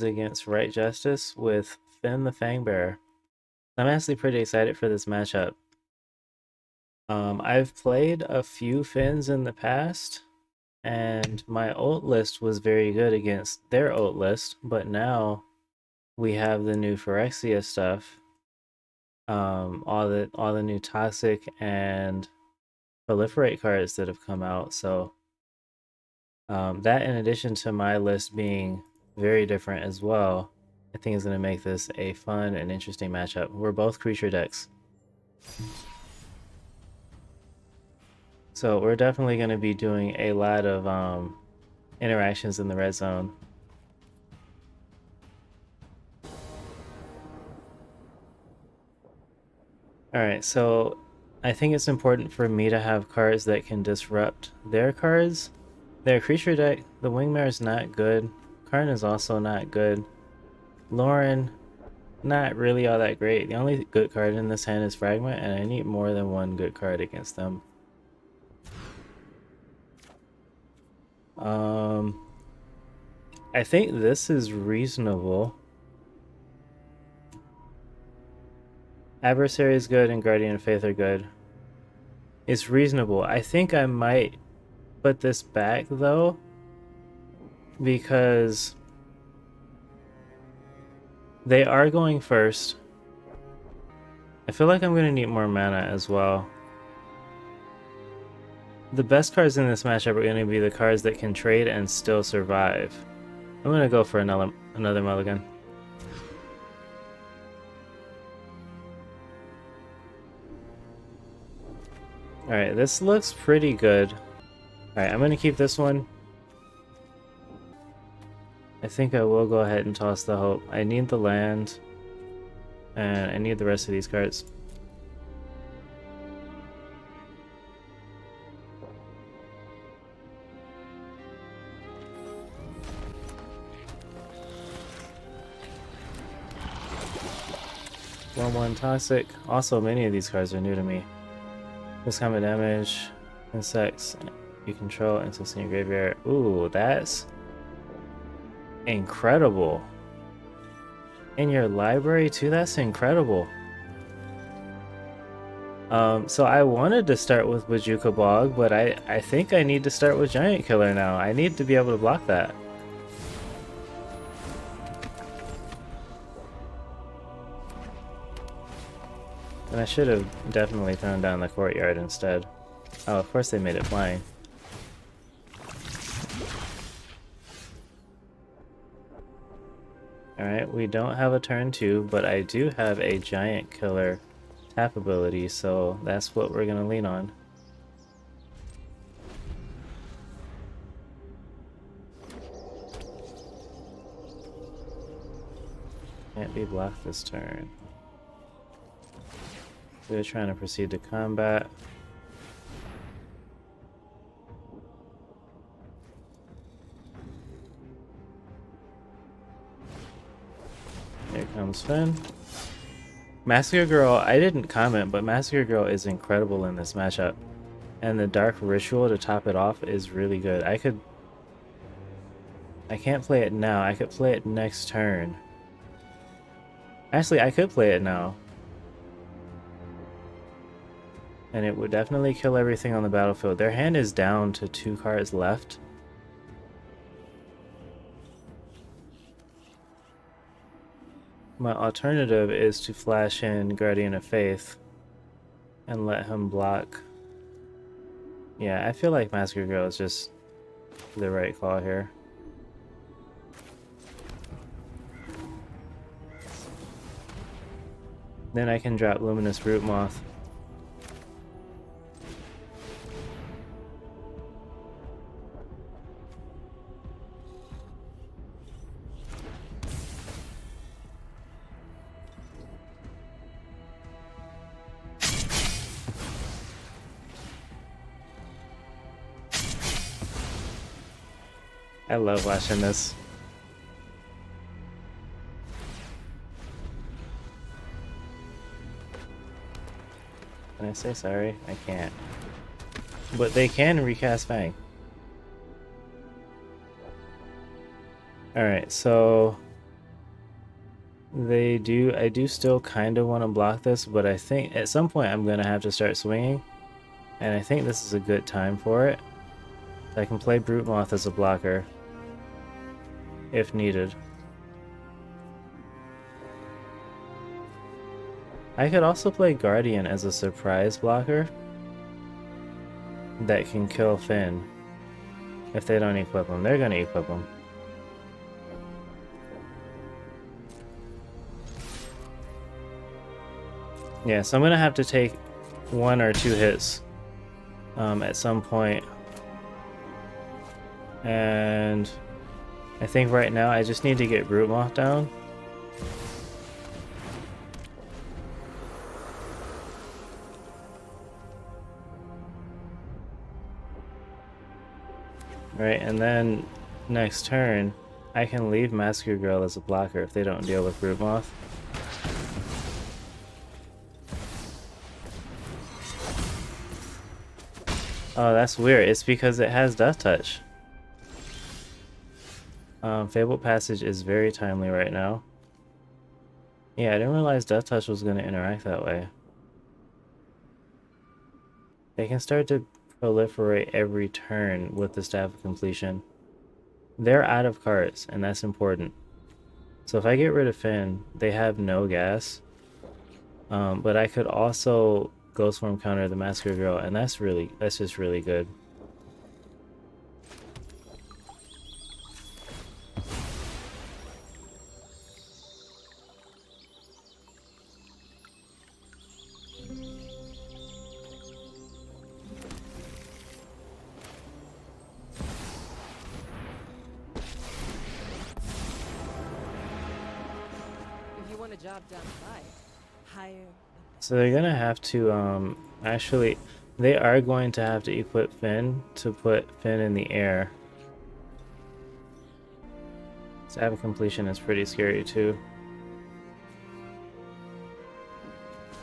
Against WrightJustice with Fynn the Fangbearer. I'm actually pretty excited for this matchup. I've played a few Fynns in the past, and my ult list was very good against their ult list, but now we have the new Phyrexia stuff. All the new Toxic and Proliferate cards that have come out, so that in addition to my list being very different as well, I think is going to make this a fun and interesting matchup. We're both creature decks. So we're definitely going to be doing a lot of interactions in the red zone. Alright, so I think it's important for me to have cards that can disrupt their cards. Their creature deck, the Wingmare is not good. Karn is also not good. Lauren, not really all that great. The only good card in this hand is Fragment, and I need more than one good card against them. I think this is reasonable. Adversary is good and Guardian of Faith are good. It's reasonable. I think I might put this back though, because they are going first. I feel like I'm going to need more mana as well. The best cards in this matchup are going to be the cards that can trade and still survive. I'm going to go for another mulligan. Alright, this looks pretty good. Alright, I'm going to keep this one. I think I will go ahead and toss the Hope. I need the land, and I need the rest of these cards. One Toxic. Also, many of these cards are new to me. This combat damage, insects you control, insects in your graveyard. Ooh, that's incredible. In your library too, that's incredible. So I wanted to start with Bajuka Bog, but I think I need to start with Giant Killer now. I need to be able to block that. And I should have definitely thrown down the courtyard instead. Oh, of course they made it flying. Alright, we don't have a turn 2, but I do have a Giant Killer tap ability, so that's what we're going to lean on. Can't be blocked this turn. We're trying to proceed to combat. Here comes Fynn. Massacre Girl, I didn't comment, but Massacre Girl is incredible in this matchup. And the Dark Ritual to top it off is really good. I can't play it now. I could play it next turn. Actually, I could play it now. And it would definitely kill everything on the battlefield. Their hand is down to 2 cards left. My alternative is to flash in Guardian of Faith and let him block. Yeah, I feel like Massacre Girl is just the right call here. Then I can drop Luminous Root Moth. I love watching this. Can I say sorry? I can't. But they can recast Fang. Alright, so They do. I do still kind of want to block this, but I think at some point I'm going to have to start swinging. And I think this is a good time for it. I can play Brute Moth as a blocker if needed. I could also play Guardian as a surprise blocker that can kill Fynn if they don't equip him. They're going to equip him. Yeah, so I'm going to have to take 1 or 2 hits at some point. And I think right now I just need to get Brute Moth down. Right, and then next turn I can leave Massacre Girl as a blocker if they don't deal with Brute Moth. Oh, that's weird. It's because it has Death Touch. Fabled Passage is very timely right now. Yeah, I didn't realize Death Touch was going to interact that way. They can start to proliferate every turn with the Staff of Completion. They're out of cards, and that's important. So if I get rid of Fynn, they have no gas. But I could also Ghost Form counter the Massacre Girl, and that's just really good. If you want a job done right, hire. So they're gonna have to actually they are going to have to equip Fynn to put Fynn in the air. Staff of Completion is pretty scary too.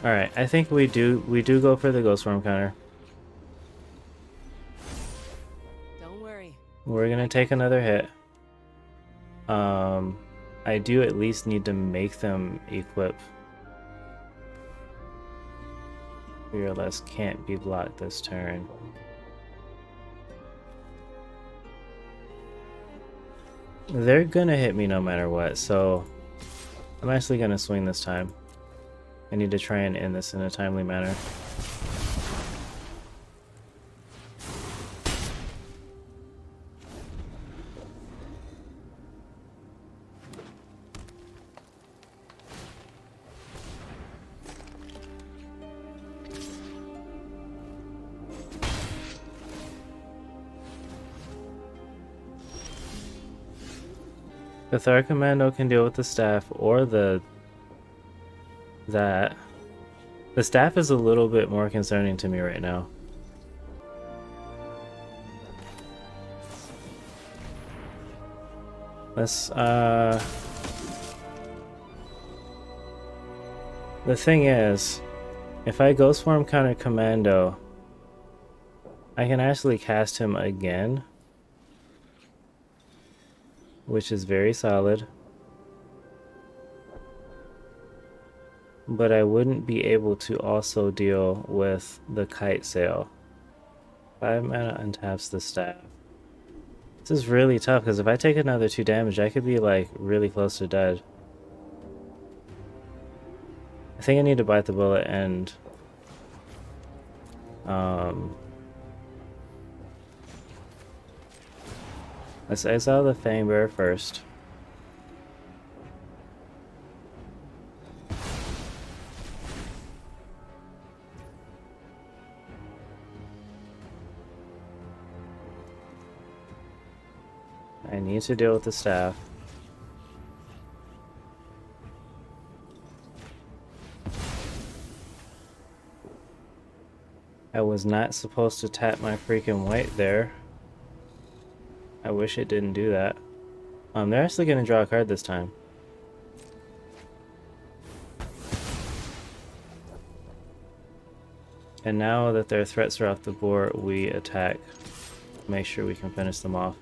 Alright, I think we do go for the Ghost Form counter. Don't worry. We're gonna take another hit. I do at least need to make them equip. Fearless can't be blocked this turn. They're gonna hit me no matter what, so I'm actually gonna swing this time. I need to try and end this in a timely manner. The Third Commando can deal with the staff or that. The staff is a little bit more concerning to me right now. Let's the thing is, if I Ghost Form counter Commando, I can actually cast him again, which is very solid. But I wouldn't be able to also deal with the Kite Sail. 5 mana untaps the staff. This is really tough because if I take another 2 damage, I could be like really close to dead. I think I need to bite the bullet and let's exile the Fangbearer first. I need to deal with the staff. I was not supposed to tap my freaking white there. I wish it didn't do that. They're actually going to draw a card this time. And now that their threats are off the board, we attack. Make sure we can finish them off.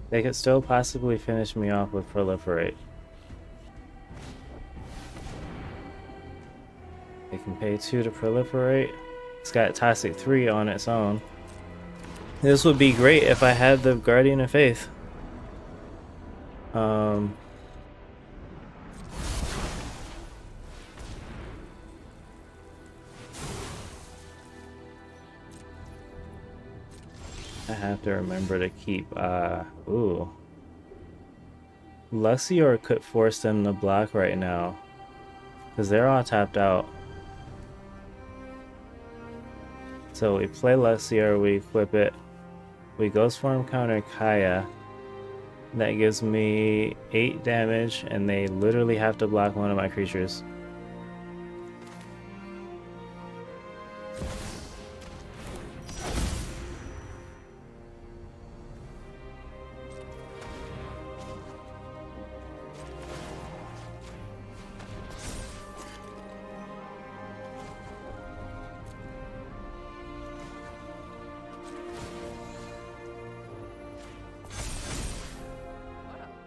They could still possibly finish me off with Proliferate. They can pay 2 to Proliferate. It's got Toxic 3 on its own. This would be great if I had the Guardian of Faith. I have to remember to keep, ooh. Luxior could force them to block right now, because they're all tapped out. So we play Luxior, we equip it. We Ghost Form counter Kaya. That gives me 8 damage, and they literally have to block one of my creatures.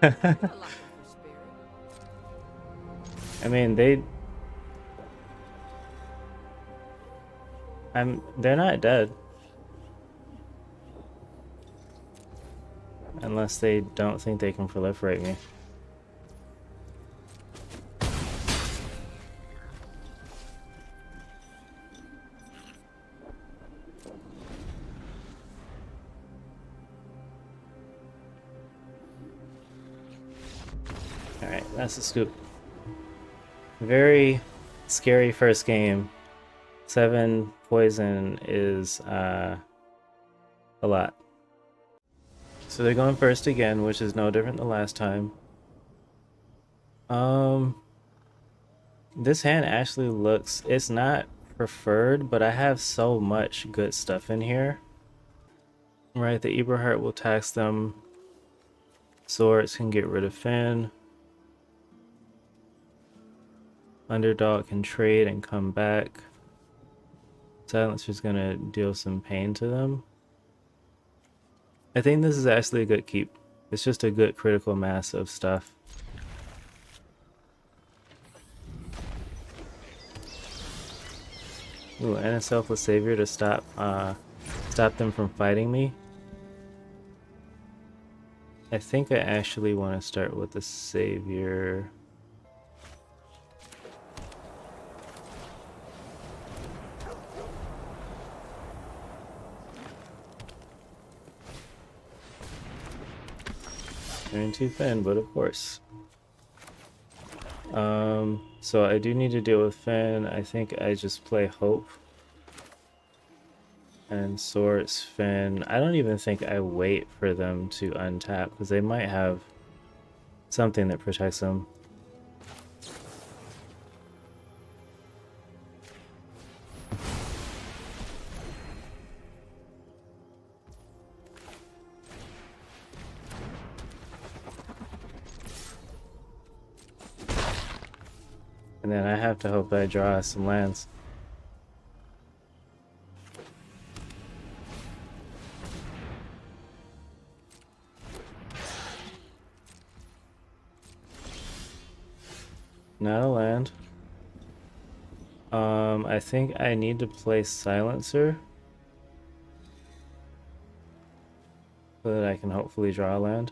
You're looking for spirit. I mean, they're not dead. Unless they don't think they can proliferate me. Alright, that's the scoop. Very scary first game. 7 poison is a lot. So they're going first again, which is no different than last time. This hand actually looks, it's not preferred, but I have so much good stuff in here. Right, the Eberhardt will tax them. Swords can get rid of Fynn. Underdog can trade and come back. Silencer's gonna deal some pain to them. I think this is actually a good keep. It's just a good critical mass of stuff. Ooh, and a Selfless Savior to stop them from fighting me. I think I actually want to start with the Savior. Turn to Fynn, but of course. So I do need to deal with Fynn. I think I just play Hope. And Swords, Fynn. I don't even think I wait for them to untap, because they might have something that protects them. And then I have to hope that I draw some lands. Not a land. I think I need to play Silencer so that I can hopefully draw a land.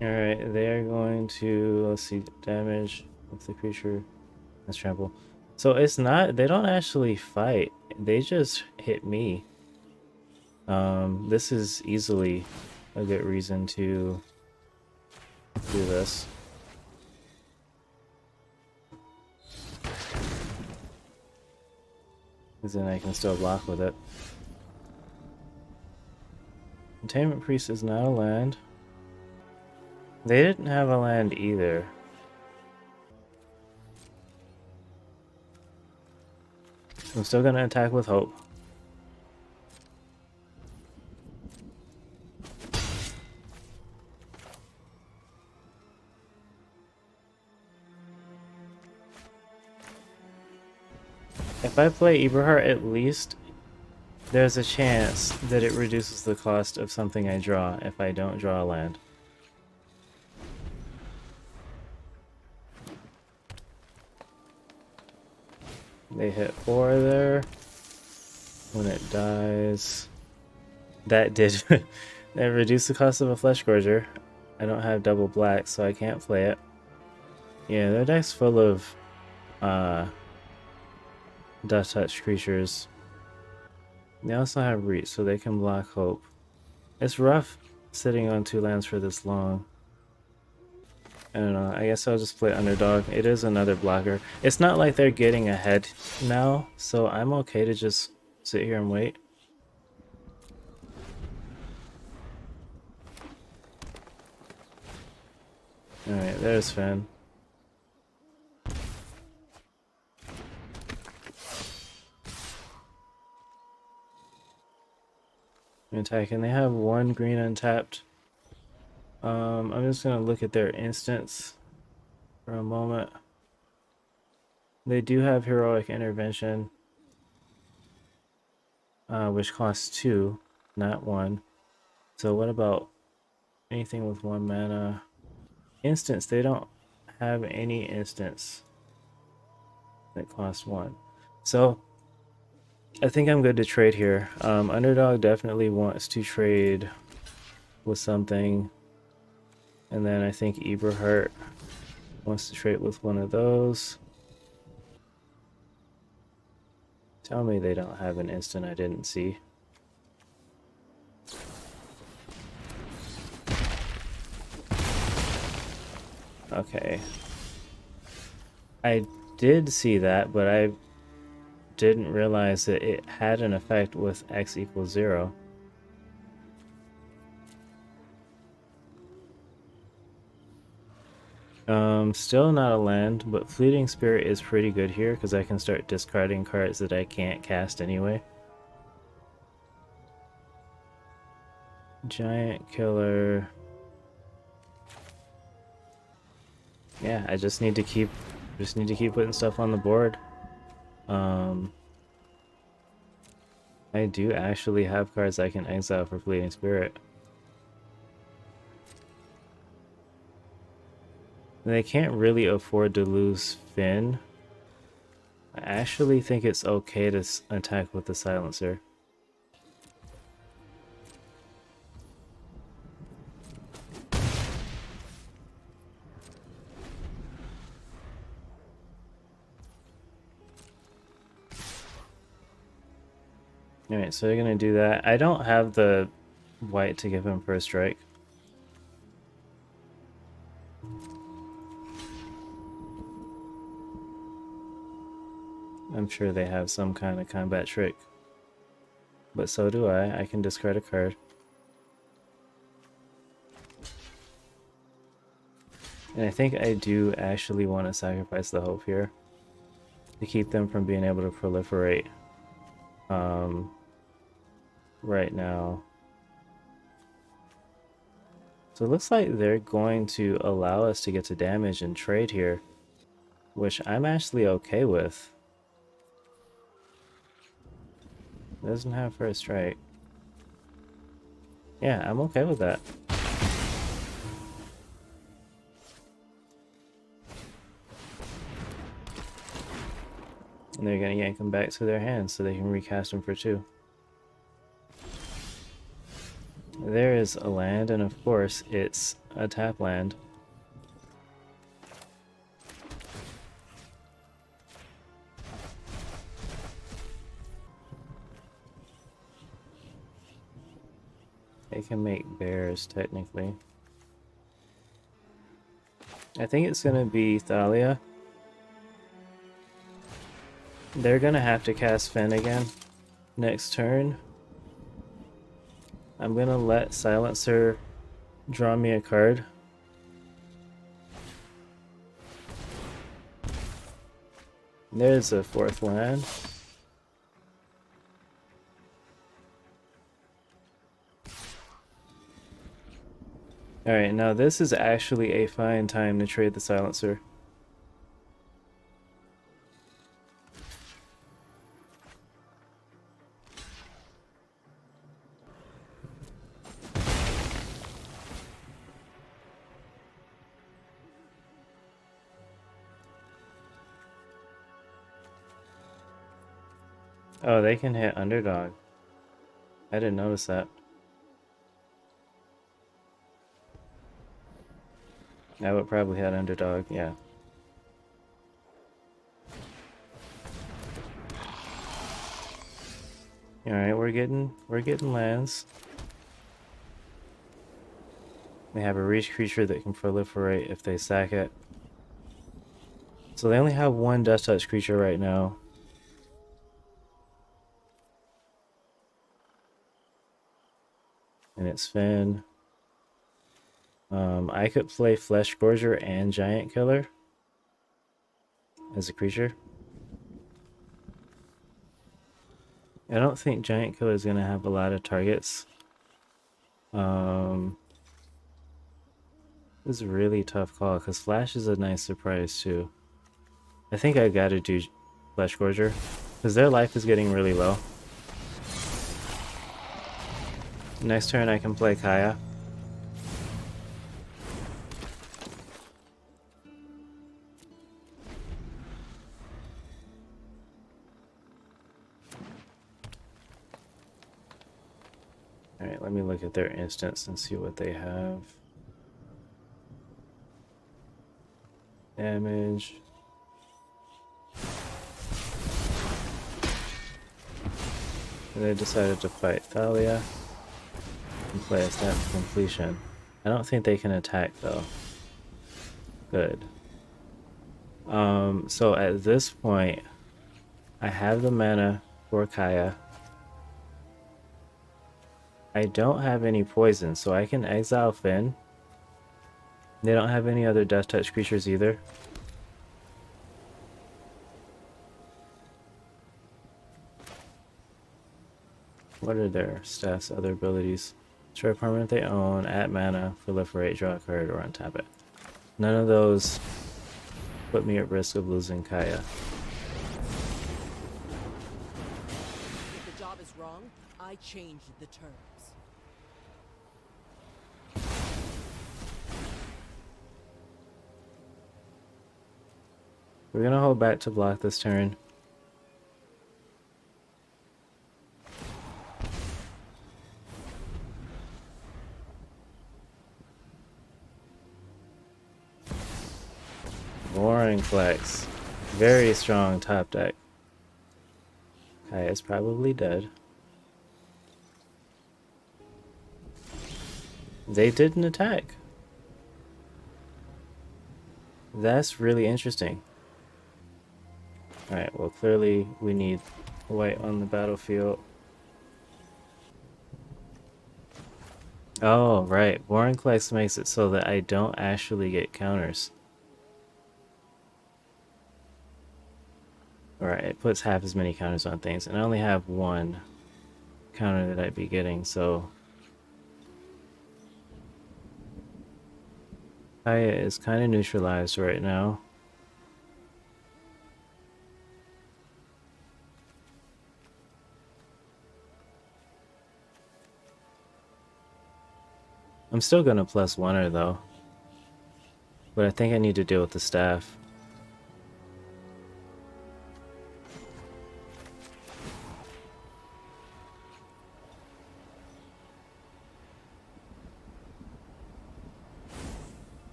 Alright, they are going to, let's see, damage with the creature. Let's trample. So it's not, they don't actually fight, they just hit me. This is easily a good reason to do this. Because then I can still block with it. Containment Priest is not a land. They didn't have a land either. I'm still gonna attack with hope. If I play Eberhard, at least there's a chance that it reduces the cost of something I draw if I don't draw a land. They hit 4 there. When it dies, that did that reduced the cost of a Flesh Gorger. I don't have double black, so I can't play it. Yeah, their deck's full of Dust Touch creatures. They also have Reach, so they can block Hope. It's rough sitting on 2 lands for this long. I don't know, I guess I'll just play Underdog. It is another blocker. It's not like they're getting ahead now, so I'm okay to just sit here and wait. Alright, there's Fynn. Attacking. They have 1 green untapped. I'm just gonna look at their instance for a moment. They do have Heroic Intervention, which costs 2, not 1. So what about anything with 1 mana? Instance, they don't have any instance that costs 1. So I think I'm good to trade here. Underdog definitely wants to trade with something. And then I think Eberhard wants to trade with one of those. Tell me they don't have an instant I didn't see. Okay. I did see that, but I didn't realize that it had an effect with x equals 0. Still not a land, but Fleeting Spirit is pretty good here because I can start discarding cards that I can't cast anyway. Giant Killer. Yeah, I just need to keep putting stuff on the board. I do actually have cards I can exile for Fleeting Spirit. They can't really afford to lose Fynn. I actually think it's okay to attack with the Silencer. Alright, so they're gonna do that. I don't have the white to give him first strike. I'm sure they have some kind of combat trick. But so do I. I can discard a card. And I think I do actually want to sacrifice the Hope here to keep them from being able to proliferate right now. So it looks like they're going to allow us to get to damage and trade here, which I'm actually okay with. Doesn't have first strike. Yeah, I'm okay with that. And they're gonna yank them back to their hands so they can recast them for 2. There is a land, and of course it's a tap land. They can make bears, technically. I think it's gonna be Thalia. They're gonna have to cast Fynn again next turn. I'm gonna let Silencer draw me a card. There's a 4th land. Alright, now this is actually a fine time to trade the silencer. Oh, they can hit underdog. I didn't notice that. I would probably hit underdog, yeah. Alright, we're getting lands. They have a reach creature that can proliferate if they sack it. So they only have one Death Touch creature right now. And it's Fynn. I could play Flesh Gorger and Giant Killer as a creature. I don't think Giant Killer is going to have a lot of targets. This is a really tough call because Flash is a nice surprise too. I think I gotta do Flesh Gorger because their life is getting really low. Next turn I can play Kaya. Alright, let me look at their instance and see what they have. Damage. And they decided to fight Thalia and play a snap to completion. I don't think they can attack though. Good. So at this point, I have the mana for Kaya. I don't have any poison, so I can exile Fynn. They don't have any other Death Touch creatures either. What are their staff's other abilities? Destroy a permanent they own, add mana, proliferate, draw a card, or untap it. None of those put me at risk of losing Kaya. If the job is wrong, I change the terms. We're gonna hold back to block this turn. Boring flex. Very strong top deck. Kaya's probably dead. They didn't attack. That's really interesting. Alright, well clearly we need white on the battlefield. Oh, right. Boring Flex makes it so that I don't actually get counters. Alright, it puts half as many counters on things, and I only have one counter that I'd be getting, so Kaya is kind of neutralized right now. I'm still gonna +1 her though, but I think I need to deal with the staff.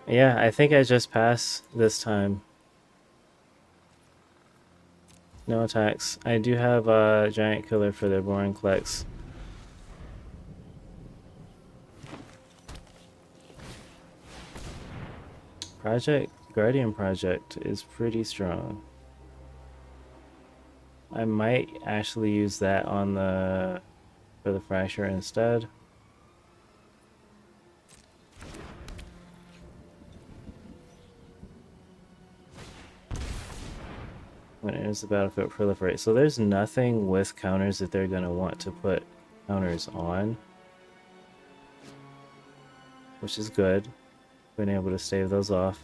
Yeah, I think I just pass this time. No attacks. I do have a Giant Killer for their Boring Klex. Guardian Project is pretty strong. I might actually use that on for the Fracture instead. When it enters the battlefield, proliferate. So there's nothing with counters that they're going to want to put counters on, which is good. Been able to stave those off.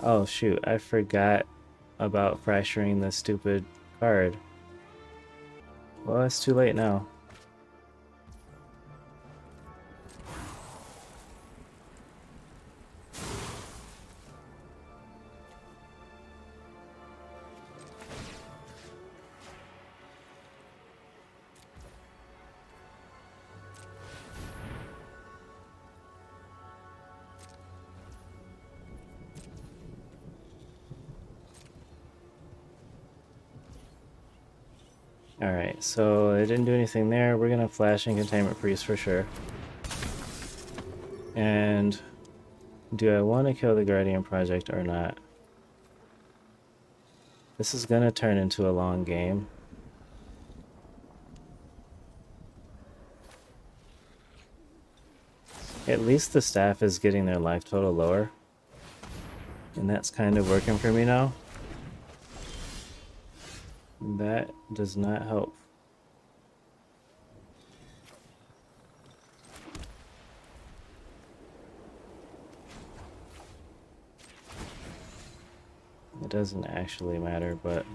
Oh shoot, I forgot about fracturing this stupid card. Well, it's too late now. Alright, so it didn't do anything there. We're gonna flash and Containment Priest for sure. And do I want to kill the Guardian Project or not? This is gonna turn into a long game. At least the staff is getting their life total lower. And that's kind of working for me now. That does not help. It doesn't actually matter, but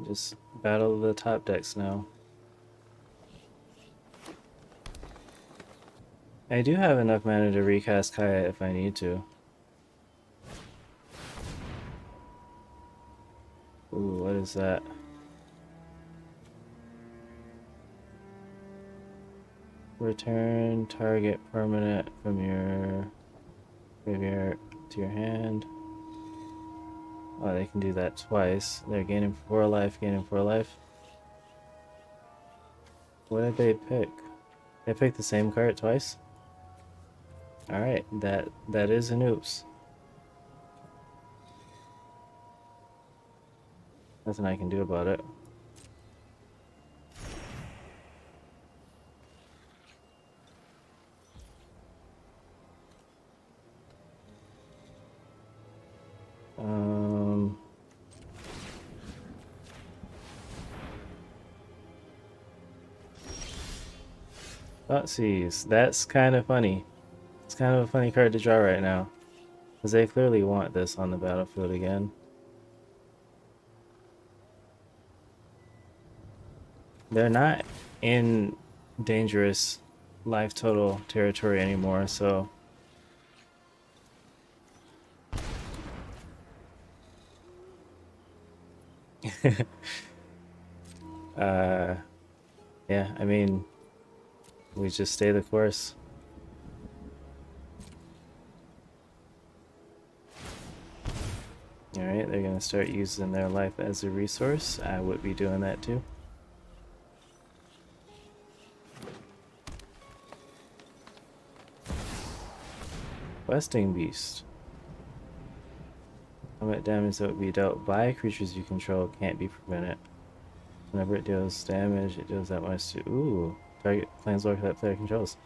just battle the top decks now. I do have enough mana to recast Kaya if I need to. Ooh, what is that? Return target permanent from your graveyard to your hand. Oh, they can do that twice. They're gaining 4 life, gaining 4 life. What did they pick? They picked the same card twice? Alright, that is an oops. Nothing I can do about it. Thoughtseize. That's kind of funny. It's kind of a funny card to draw right now. Because they clearly want this on the battlefield again. They're not in dangerous life total territory anymore, so yeah, I mean, we just stay the course. Alright, they're gonna start using their life as a resource. I would be doing that too. Questing Beast. Combat damage that would be dealt by creatures you control can't be prevented. Whenever it deals damage, it deals that much to... Ooh, target planeswalker that player controls.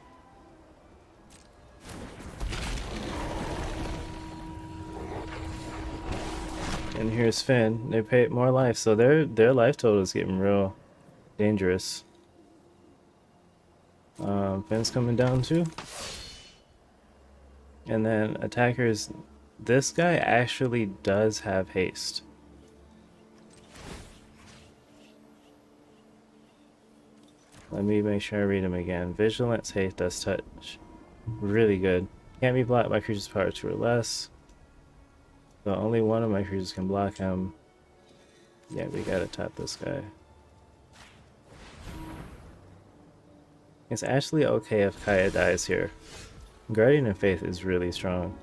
And here's Fynn. They pay more life, so their life total is getting real dangerous. Fynn's coming down too. And then attackers, this guy actually does have haste. Let me make sure I read him again. Vigilance, haste, dust touch. Really good. Can't be blocked by creatures power 2 or less. So only one of my creatures can block him. Yeah, we gotta tap this guy. It's actually okay if Kaya dies here. Guardian of Faith is really strong.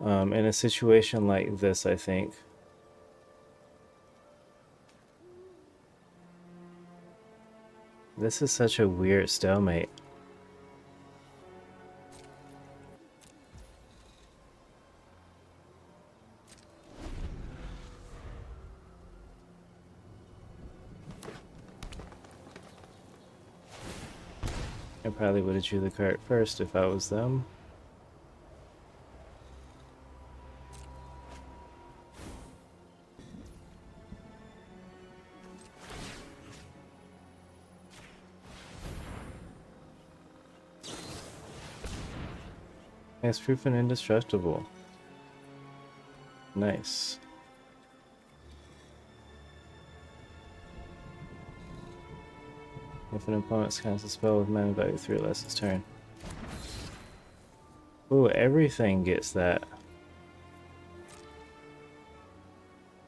In a situation like this, I think. This is such a weird stalemate. I probably would have drew the card first if I was them. It's proof and indestructible. Nice. If an opponent casts a spell with mana value 3 or less this turn. Ooh, everything gets that.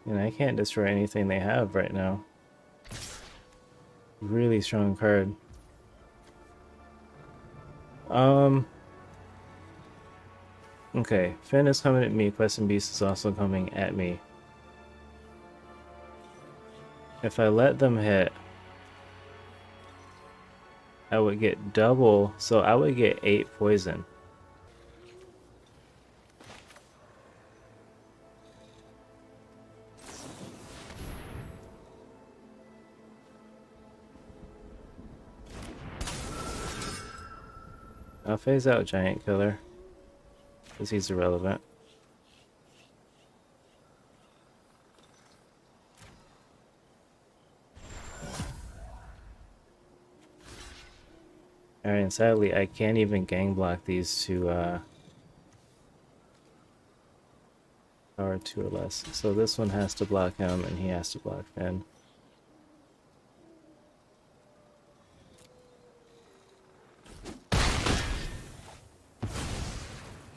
And I can't destroy anything they have right now. Really strong card. Okay, Fynn is coming at me, Quest and Beast is also coming at me. If I let them hit, I would get double, so I would get 8 poison. I'll phase out Giant Killer, because he's irrelevant. Alright, and sadly I can't even gang block these to power 2 or less. So this one has to block him and he has to block Fynn.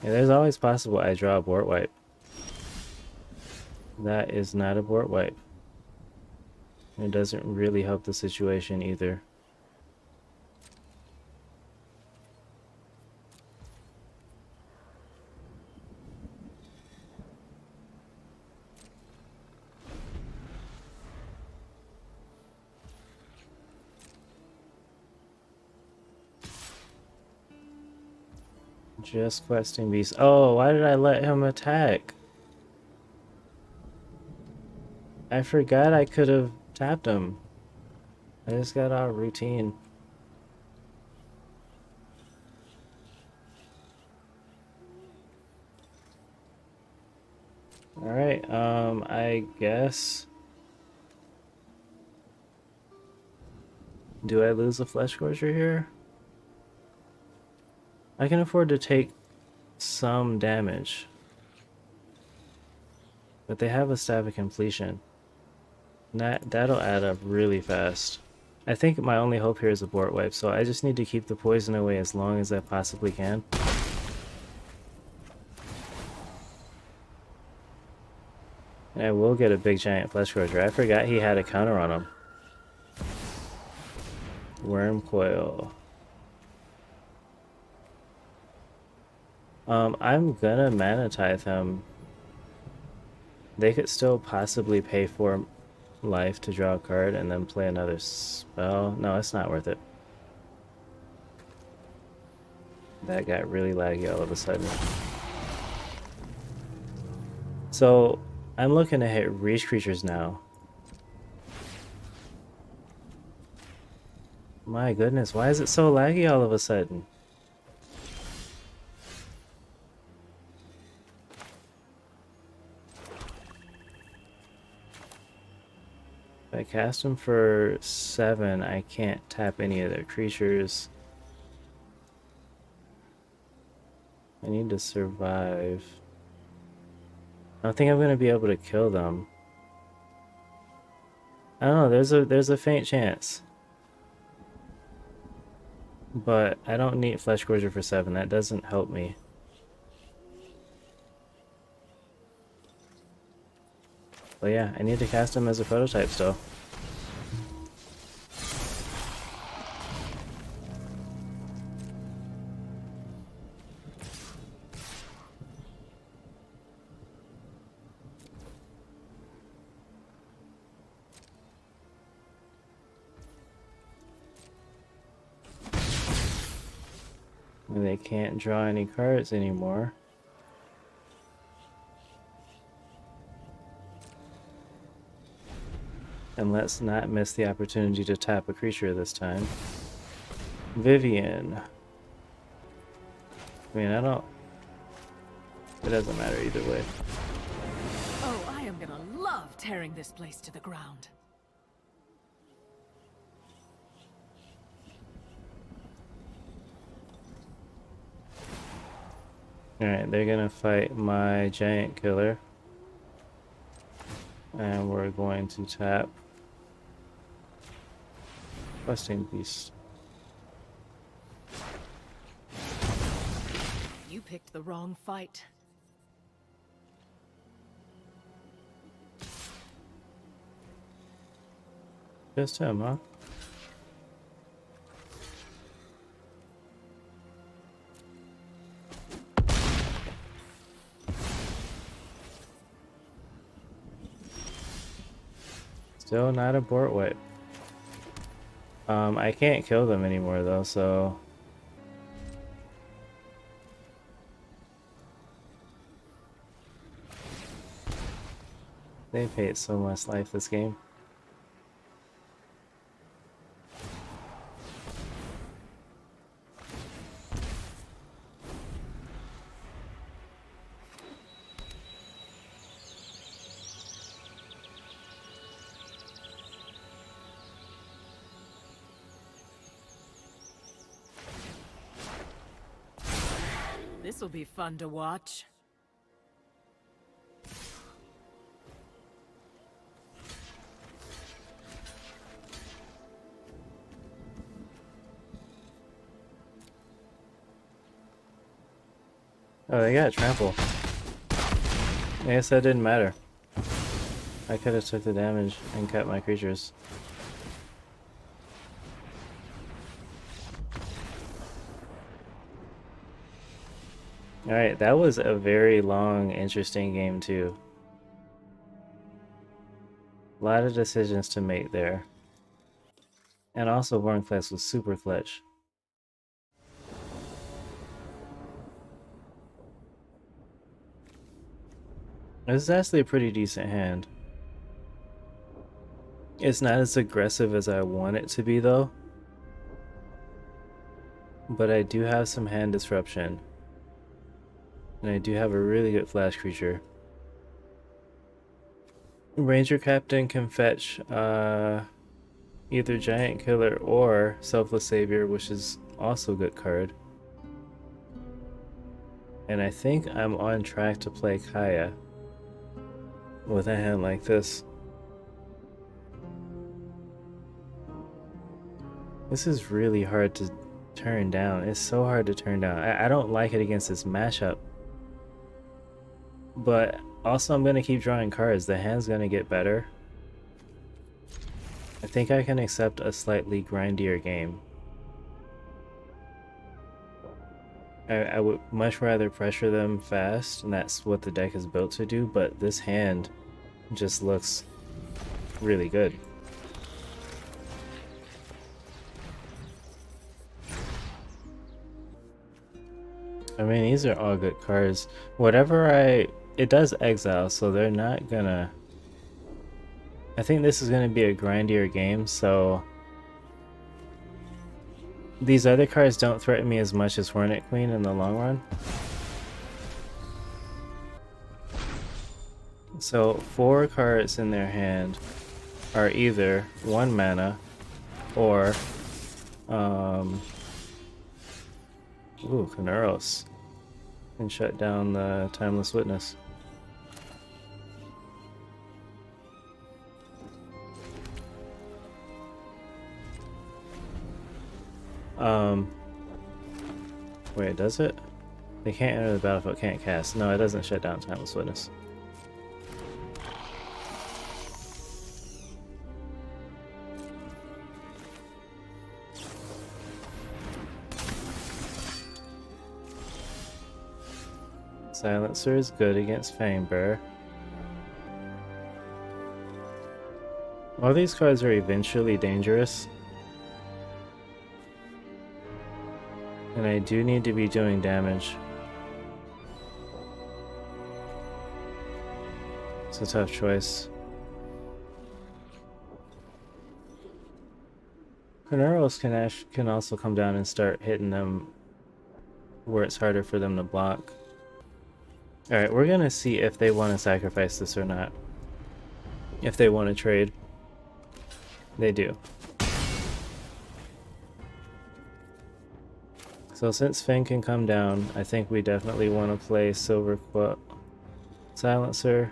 Yeah, there's always possible I draw a board wipe. That is not a board wipe. It doesn't really help the situation either. Just questing beast. Oh, why did I let him attack? I forgot I could have tapped him. I just got out of routine. Alright, I guess. Do I lose a Flesh Gorger here? I can afford to take some damage. But they have a Staff of Completion. That'll add up really fast. I think my only hope here is a board wipe, so I just need to keep the poison away as long as I possibly can. And I will get a big giant Flesh Gorger. I forgot he had a counter on him. Worm Coil. I'm gonna Mana Tithe him. They could still possibly pay for life to draw a card and then play another spell. No, it's not worth it. That got really laggy all of a sudden. So, I'm looking to hit reach creatures now. My goodness, why is it so laggy all of a sudden? If I cast them for 7, I can't tap any of their creatures. I need to survive. I don't think I'm gonna be able to kill them. I don't know, there's a faint chance. But I don't need Flesh Gorger for 7, that doesn't help me. But yeah, I need to cast him as a prototype still. And they can't draw any cards anymore. And let's not miss the opportunity to tap a creature this time. Vivian. I mean, I don't... It doesn't matter either way. Oh, I am gonna love tearing this place to the ground. Alright, they're gonna fight my giant killer. And we're going to tap Busting Beast. You picked the wrong fight. Just him, huh? Still not a board wipe. I can't kill them anymore though, so... They've hate so much life this game. This'll be fun to watch. Oh, they got trample. I guess that didn't matter. I could have took the damage and kept my creatures. Alright, that was a very long, interesting game too. A lot of decisions to make there. And also Warnclass was super clutch. This is actually a pretty decent hand. It's not as aggressive as I want it to be though. But I do have some hand disruption. And I do have a really good flash creature. Ranger Captain can fetch either Giant Killer or Selfless Savior, which is also a good card. And I think I'm on track to play Kaya with a hand like this. This is really hard to turn down. It's so hard to turn down. I don't like it against this mashup. But also I'm going to keep drawing cards. The hand's going to get better. I think I can accept a slightly grindier game. I would much rather pressure them fast, and that's what the deck is built to do, but this hand just looks really good. I mean, these are all good cards. It does exile, so they're not gonna... I think this is gonna be a grindier game, so... These other cards don't threaten me as much as Hornet Queen in the long run. So 4 cards in their hand are either 1 mana or Kanuros and shut down the Timeless Witness. Wait, does it? They can't enter the battlefield, can't cast. No, it doesn't shut down Timeless Witness. Silencer is good against Fangbearer. All these cards are eventually dangerous. And I do need to be doing damage. It's a tough choice. Kuneros can also come down and start hitting them where it's harder for them to block. Alright, we're gonna see if they want to sacrifice this or not. If they want to trade. They do. So since Fynn can come down, I think we definitely want to play Silver Silencer.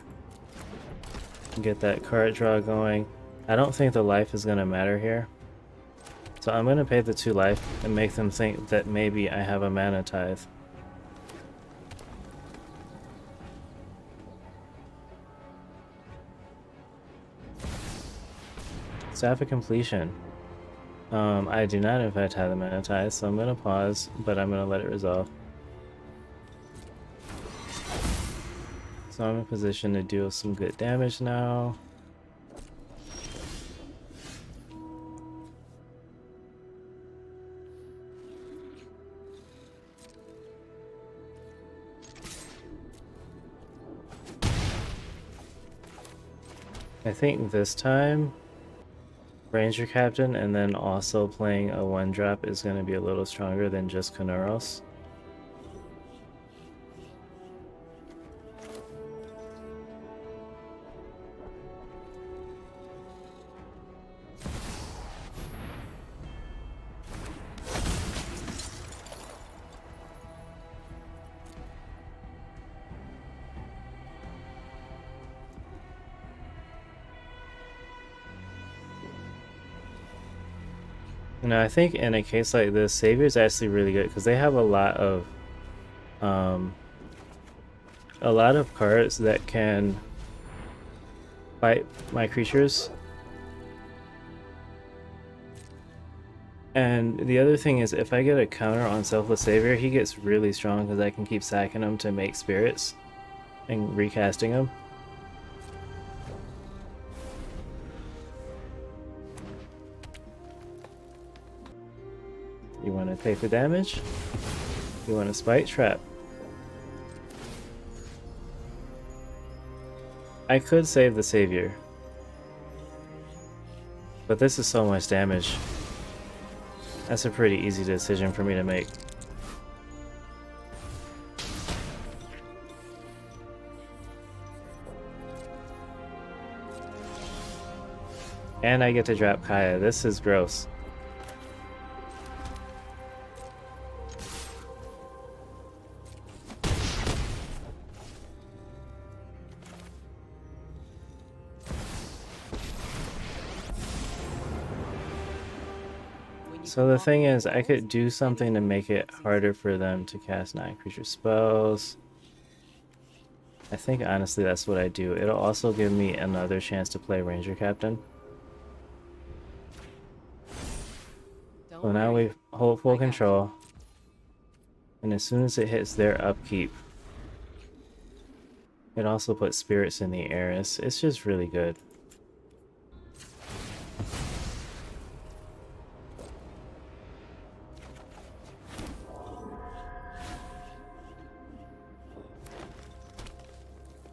Get that card draw going. I don't think the life is going to matter here. So I'm going to pay the 2 life and make them think that maybe I have a mana tithe. Staff of Completion. I do not in fact have the mana tithe, so I'm going to pause, but I'm going to let it resolve. So I'm in position to deal some good damage now. I think this time Ranger Captain and then also playing a 1-drop is going to be a little stronger than just Kuneros. No, I think in a case like this, Savior is actually really good because they have a lot of cards that can fight my creatures. And the other thing is, if I get a counter on Selfless Savior, he gets really strong because I can keep sacking him to make spirits and recasting him. You want to take the damage? You want to Spite Trap? I could save the Savior, but this is so much damage. That's a pretty easy decision for me to make. And I get to drop Kaya. This is gross. So the thing is, I could do something to make it harder for them to cast 9 creature spells. I think honestly that's what I do. It'll also give me another chance to play Ranger Captain. So now we hold full control. And as soon as it hits their upkeep, it also puts spirits in the air. It's just really good.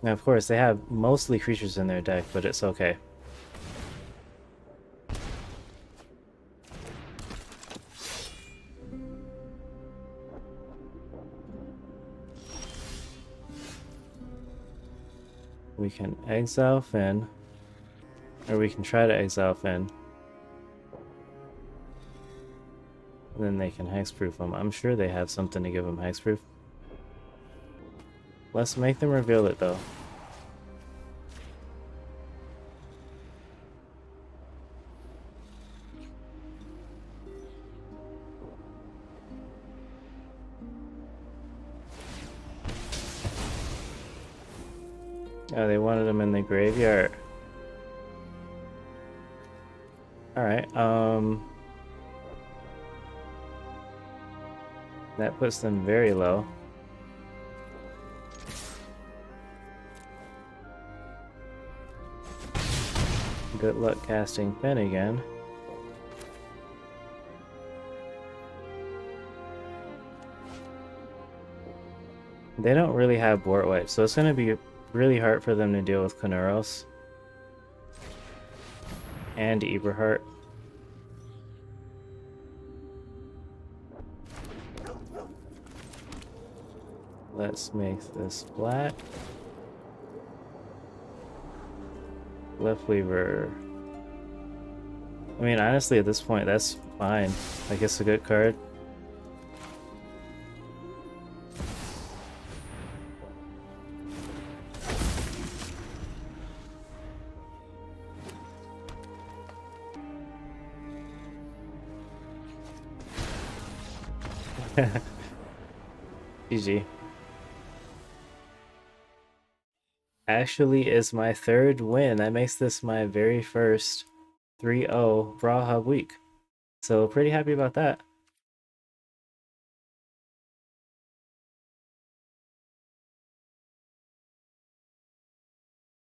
Now, of course, they have mostly creatures in their deck, but it's okay. We can exile Fynn, or we can try to exile Fynn. And then they can hexproof them. I'm sure they have something to give them hexproof. Let's make them reveal it though. Oh, they wanted them in the graveyard. Alright, that puts them very low. Good luck casting Fynn again. They don't really have board wipe, so it's going to be really hard for them to deal with Kuneros and Eberhardt. Let's make this black. Left Weaver. I mean, honestly, at this point, that's fine. Like, it's a good card. GG. Actually is my third win. That makes this my very first 3-0 Brawl Hub week. So pretty happy about that.